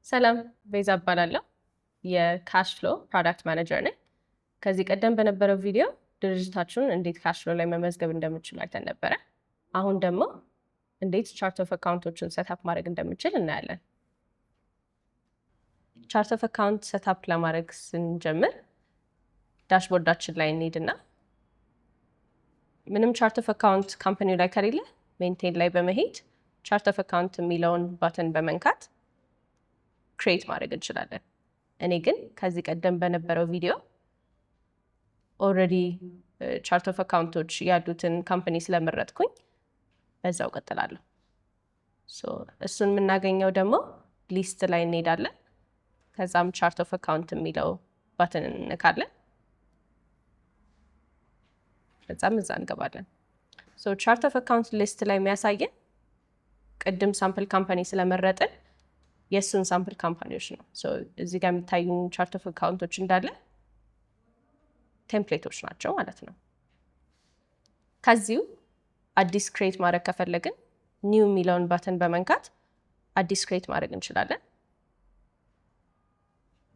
ሰላም ቤዛ እባላለሁ። የካሽ ፍሎ ፕሮዳክት ማኔጀር ነኝ። ከዚህ ቀደም በነበረው ቪዲዮ ድርጅታችሁን እንዴት ካሽ ፍሎ ላይ መመዝገብ እንደምችሉ አይተን ነበረ። አሁን ደግሞ እንዴት ቻርት ኦፍ አካውንቶችን ሴትአፕ ማድረግ እንደምችል እናያለን። ቻርት ኦፍ አካውንት ሴትአፕ ለማድረግ ስንጀምር ዳሽቦርዳችን ላይ እንሄድና ምንም ቻርት ኦፍ አካውንት ካምፓኒው ላይ ከሌለ ሜንቴን ላይ በመሄድ ቻርት ኦፍ አካውንት የሚለውን ባተን በመንካት ክሬት ማድረግ እንችላለን። እኔ ግን ከዚህ ቀደም በነበረው ቪዲዮ ኦልሬዲ ቻርት ኦፍ አካውንቶች ያሉትን ካምፓኒ ስለመረጥኩኝ በዛው ቀጥላለሁ። እሱን የምናገኘው ደግሞ ሊስት ላይ እንሄዳለን። ከዛም ቻርት ኦፍ አካውንት የሚለው ባተን እንነካለን። ከዛም እዛ እንገባለን። ቻርት ኦፍ አካውንት ሊስት ላይ የሚያሳየን ቅድም ሳምፕል ካምፓኒ ስለመረጥን የእሱን ሳምፕል ካምፓኒዎች ነው። እዚህ ጋር የሚታዩ ቻርት ኦፍ አካውንቶች እንዳለ ቴምፕሌቶች ናቸው ማለት ነው። ከዚሁ አዲስ ክሬት ማድረግ ከፈለግን ኒው የሚለውን ባተን በመንካት አዲስ ክሬት ማድረግ እንችላለን።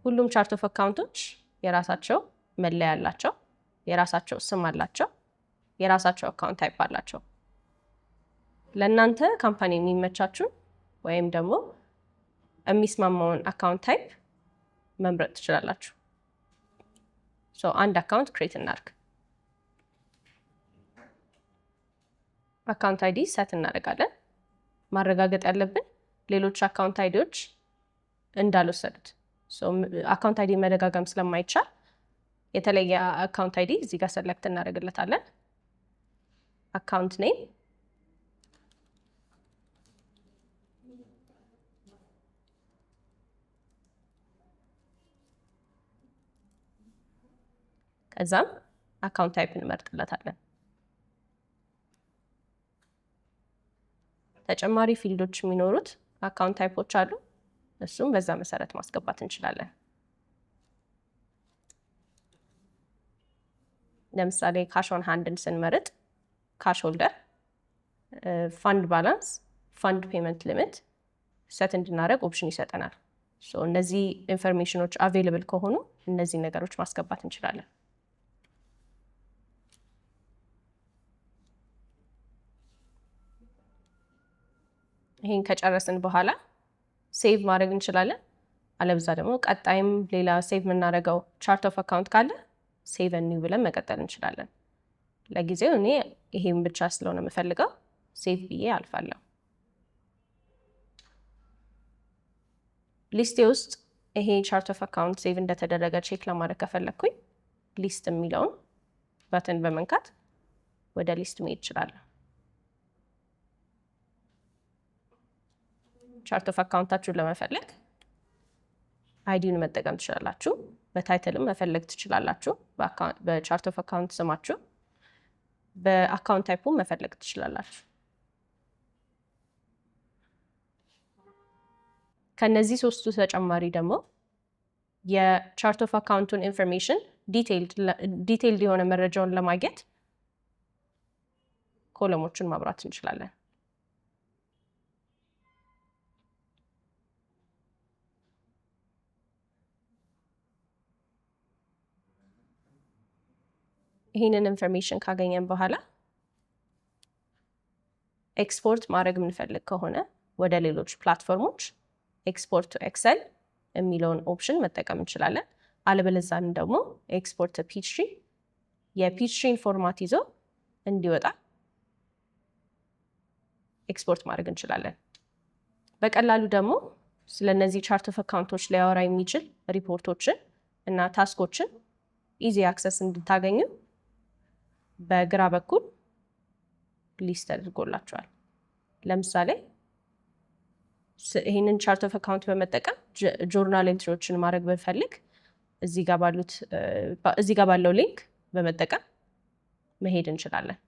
ሁሉም ቻርት ኦፍ አካውንቶች የራሳቸው መለያ አላቸው፣ የራሳቸው ስም አላቸው፣ የራሳቸው አካውንት ታይፕ አላቸው። ለእናንተ ካምፓኒ የሚመቻችሁን ወይም ደግሞ የሚስማማውን አካውንት ታይፕ መምረጥ ትችላላችሁ። አንድ አካውንት ክሬት እናድርግ። አካውንት አይዲ ሰት እናደርጋለን። ማረጋገጥ ያለብን ሌሎች አካውንት አይዲዎች እንዳልወሰዱት። አካውንት አይዲ መደጋገም ስለማይቻል የተለየ አካውንት አይዲ እዚህ ጋር ሰለክት እናደርግለታለን። አካውንት ኔም ከዛም አካውንት ታይፕ እንመርጥለታለን። ተጨማሪ ፊልዶች የሚኖሩት አካውንት ታይፖች አሉ። እሱም በዛ መሰረት ማስገባት እንችላለን። ለምሳሌ ካሽ ኦን ሃንድን ስንመርጥ ካሽ ሆልደር፣ ፋንድ ባላንስ፣ ፋንድ ፔመንት ሊሚት ሰት እንድናደርግ ኦፕሽን ይሰጠናል። እነዚህ ኢንፎርሜሽኖች አቬይለብል ከሆኑ እነዚህ ነገሮች ማስገባት እንችላለን። ይሄን ከጨረስን በኋላ ሴቭ ማድረግ እንችላለን። አለብዛ ደግሞ ቀጣይም ሌላ ሴቭ የምናደርገው ቻርት ኦፍ አካውንት ካለ ሴቭ ኒው ብለን መቀጠል እንችላለን። ለጊዜው እኔ ይሄን ብቻ ስለሆነ የምፈልገው ሴቭ ብዬ አልፋለሁ። ሊስቴ ውስጥ ይሄ ቻርት ኦፍ አካውንት ሴቭ እንደተደረገ ቼክ ለማድረግ ከፈለግኩኝ ሊስት የሚለውን በተን በመንካት ወደ ሊስት መሄድ እችላለሁ። ቻርት ኦፍ አካውንታችሁን ለመፈለግ አይዲውን መጠቀም ትችላላችሁ። በታይትልም መፈለግ ትችላላችሁ። በቻርት ኦፍ አካውንት ስማችሁ፣ በአካውንት ታይፑ መፈለግ ትችላላችሁ። ከነዚህ ሶስቱ ተጨማሪ ደግሞ የቻርት ኦፍ አካውንቱን ኢንፎርሜሽን ዲቴይልድ የሆነ መረጃውን ለማግኘት ኮለሞችን ማብራት እንችላለን። ይህንን ኢንፎርሜሽን ካገኘን በኋላ ኤክስፖርት ማድረግ የምንፈልግ ከሆነ ወደ ሌሎች ፕላትፎርሞች ኤክስፖርት ቱ ኤክሰል የሚለውን ኦፕሽን መጠቀም እንችላለን። አለበለዚያም ደግሞ ኤክስፖርት ፒችትሪ የፒችትሪን ፎርማት ይዞ እንዲወጣ ኤክስፖርት ማድረግ እንችላለን። በቀላሉ ደግሞ ስለነዚህ ቻርት ኦፍ አካውንቶች ሊያወራ የሚችል ሪፖርቶችን እና ታስኮችን ኢዚ አክሰስ እንድታገኙ በግራ በኩል ሊስት አድርጎላችኋል። ለምሳሌ ይህንን ቻርት ኦፍ አካውንት በመጠቀም ጆርናል ኤንትሪዎችን ማድረግ ብንፈልግ እዚህ ጋር ባለው ሊንክ በመጠቀም መሄድ እንችላለን።